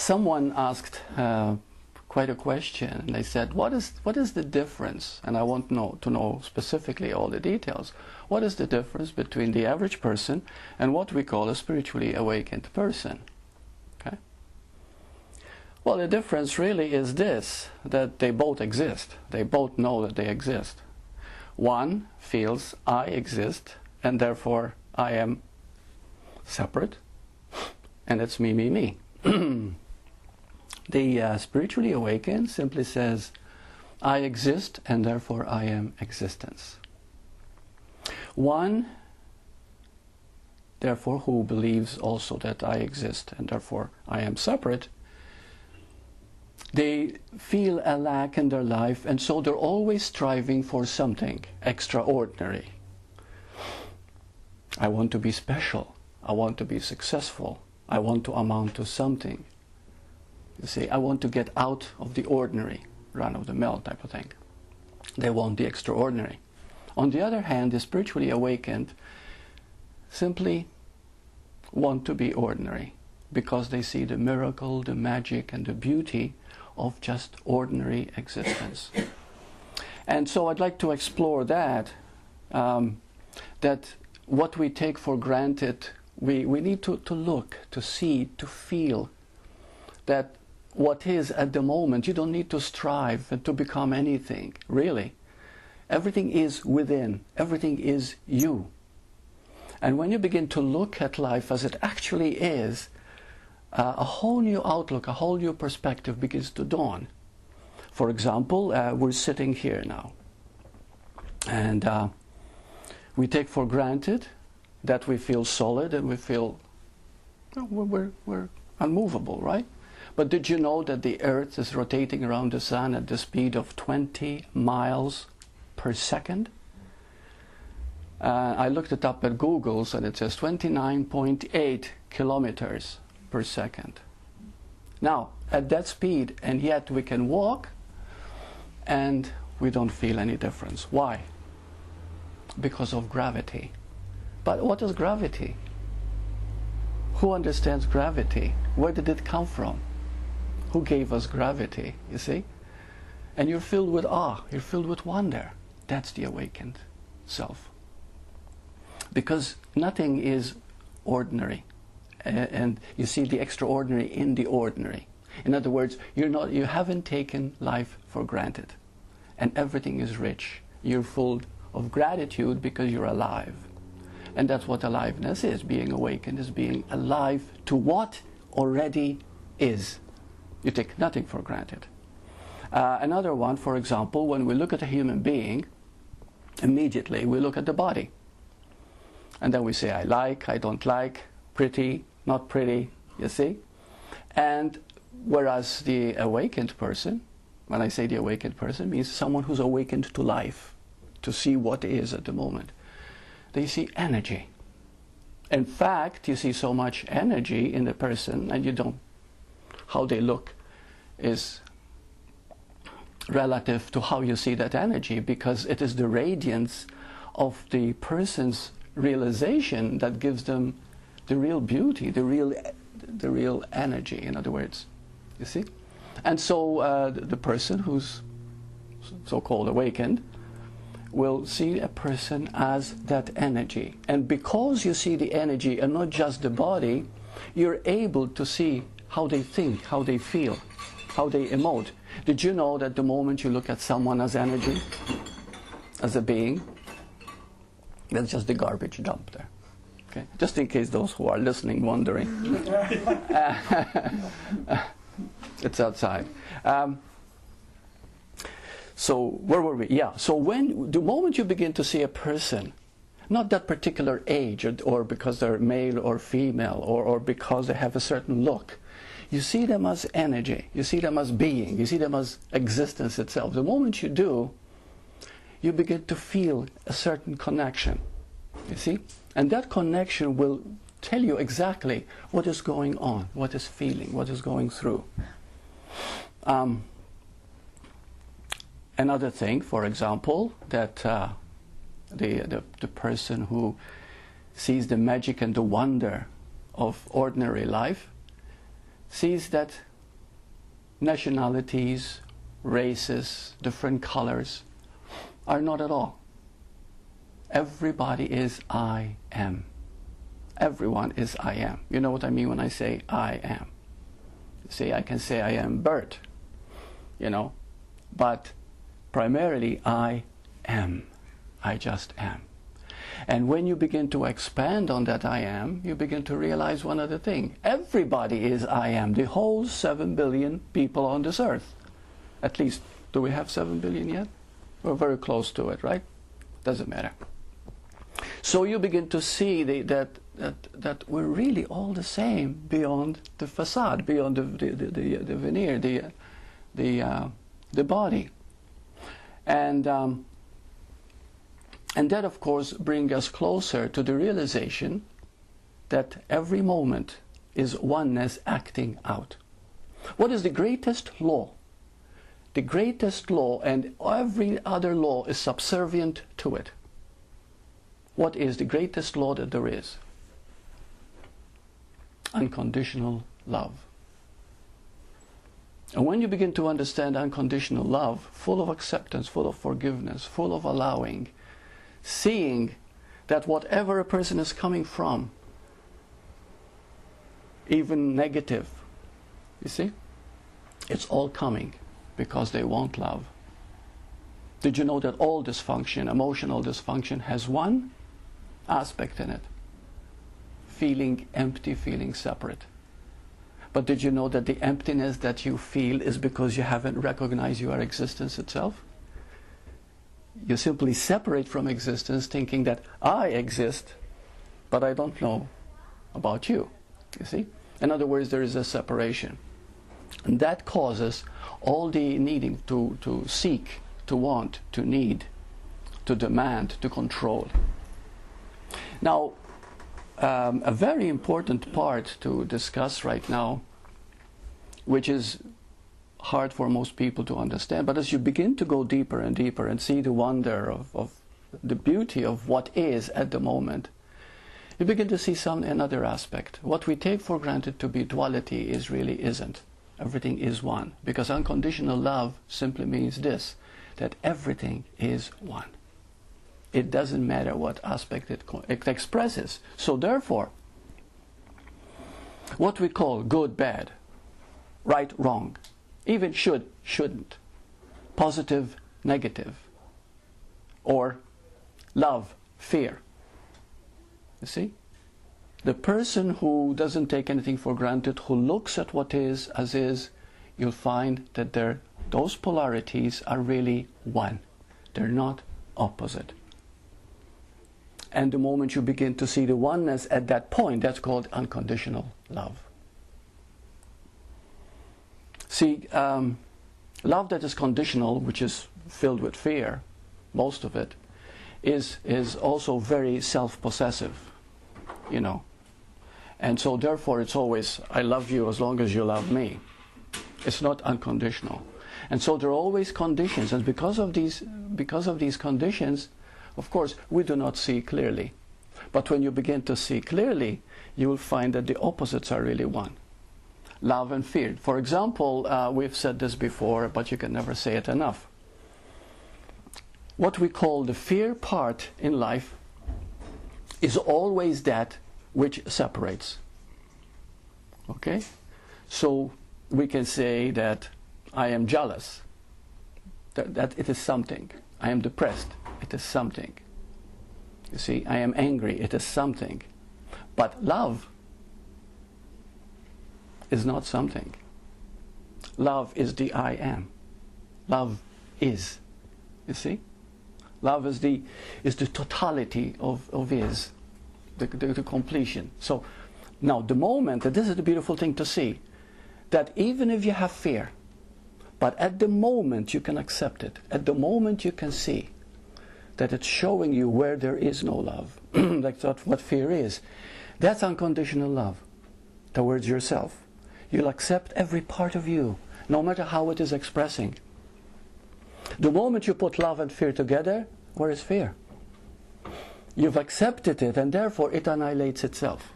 Someone asked quite a question. They said, what is the difference? And I want to know specifically all the details. What is the difference between the average person and what we call a spiritually awakened person? Okay. Well, the difference really is this, that they both exist. They both know that they exist. One feels I exist and therefore I am separate and it's me, me, me. The spiritually awakened simply says, I exist and therefore I am existence. One, therefore, who believes also that I exist and therefore I am separate, they feel a lack in their life, and so they're always striving for something extraordinary. I want to be special. I want to be successful. I want to amount to something. You see, I want to get out of the ordinary, run-of-the-mill type of thing. They want the extraordinary. On the other hand, the spiritually awakened simply want to be ordinary because they see the miracle, the magic, and the beauty of just ordinary existence. And so I'd like to explore that, that what we take for granted, we need to look, to see, to feel that what is at the moment, you don't need to strive to become anything, really. Everything is within, everything is you. And when you begin to look at life as it actually is, a whole new outlook, a whole new perspective begins to dawn. For example, we're sitting here now, and we take for granted that we feel solid and we feel we're unmovable, right? But did you know that the Earth is rotating around the Sun at the speed of 20 miles per second? I looked it up at Google's and it says 29.8 kilometers per second. Now, at that speed, and yet we can walk and we don't feel any difference. Why? Because of gravity. But what is gravity? Who understands gravity? Where did it come from? Who gave us gravity, you see? And you're filled with awe, you're filled with wonder. That's the awakened self. Because nothing is ordinary. And you see the extraordinary in the ordinary. In other words, you haven't taken life for granted. And everything is rich. You're full of gratitude because you're alive. And that's what aliveness is. Being awakened is being alive to what already is. You take nothing for granted. Another one, for example, when we look at a human being, immediately we look at the body. And then we say, I like, I don't like, pretty, not pretty, you see? And whereas the awakened person, when I say the awakened person, means someone who's awakened to life, to see what is at the moment. They see energy. In fact, you see so much energy in the person, and you don't, how they look is relative to how you see that energy, because it is the radiance of the person's realization that gives them the real beauty, the real energy, in other words, you see? And so the person who's so-called awakened will see a person as that energy. And because you see the energy and not just the body, you're able to see how they think, how they feel, how they emote. Did you know that the moment you look at someone as energy, as a being, that's just the garbage dump there. Okay? Just in case those who are listening wondering. It's outside. So where were we? Yeah. So when the moment you begin to see a person, not that particular age, or because they're male or female, or because they have a certain look, you see them as energy. You see them as being. You see them as existence itself. The moment you do, you begin to feel a certain connection. You see, and that connection will tell you exactly what is going on, what is feeling, what is going through. Another thing, for example, that the person who sees the magic and the wonder of ordinary life sees that nationalities, races, different colors, are not at all. Everybody is I am. Everyone is I am. You know what I mean when I say I am? See, I can say I am Burt, you know, but primarily I am. I just am. And when you begin to expand on that I am, you begin to realize one other thing. Everybody is I am. The whole 7 billion people on this earth. At least, do we have 7 billion yet? We're very close to it, right? Doesn't matter. So you begin to see that we're really all the same beyond the facade, beyond the veneer, the body. And that, of course, brings us closer to the realization that every moment is oneness acting out. What is the greatest law? The greatest law, and every other law is subservient to it. What is the greatest law that there is? Unconditional love. And when you begin to understand unconditional love, full of acceptance, full of forgiveness, full of allowing, seeing that whatever a person is coming from, even negative, you see, it's all coming because they want love. Did you know that all dysfunction, emotional dysfunction, has one aspect in it? Feeling empty, feeling separate. But did you know that the emptiness that you feel is because you haven't recognized your existence itself? You simply separate from existence thinking that I exist, but I don't know about you. You see? In other words, there is a separation. And that causes all the needing to seek, to want, to need, to demand, to control. Now, a very important part to discuss right now, which is hard for most people to understand, but as you begin to go deeper and deeper and see the wonder of the beauty of what is at the moment, you begin to see another aspect. What we take for granted to be duality really isn't. Everything is one. Because unconditional love simply means this, that everything is one. It doesn't matter what aspect it expresses. So therefore, what we call good, bad, right, wrong, even should, shouldn't, positive, negative, or love, fear. You see? The person who doesn't take anything for granted, who looks at what is as is, you'll find that those polarities are really one. They're not opposite. And the moment you begin to see the oneness at that point, that's called unconditional love. See, love that is conditional, which is filled with fear, most of it, is also very self-possessive, you know. And so therefore it's always, I love you as long as you love me. It's not unconditional. And so there are always conditions, and because of these conditions, of course, we do not see clearly. But when you begin to see clearly, you will find that the opposites are really one. Love and fear. For example, we've said this before, but you can never say it enough. What we call the fear part in life is always that which separates. Okay? So we can say that I am jealous, that it is something. I am depressed, it is something. You see, I am angry, it is something. But love is not something. Love is the I am. Love is. You see? Love is the totality of is, the completion. So now the moment, and this is the beautiful thing to see, that even if you have fear, but at the moment you can accept it, at the moment you can see that it's showing you where there is no love, like what fear is, that's unconditional love towards yourself. You'll accept every part of you, no matter how it is expressing. The moment you put love and fear together, where is fear? You've accepted it, and therefore it annihilates itself.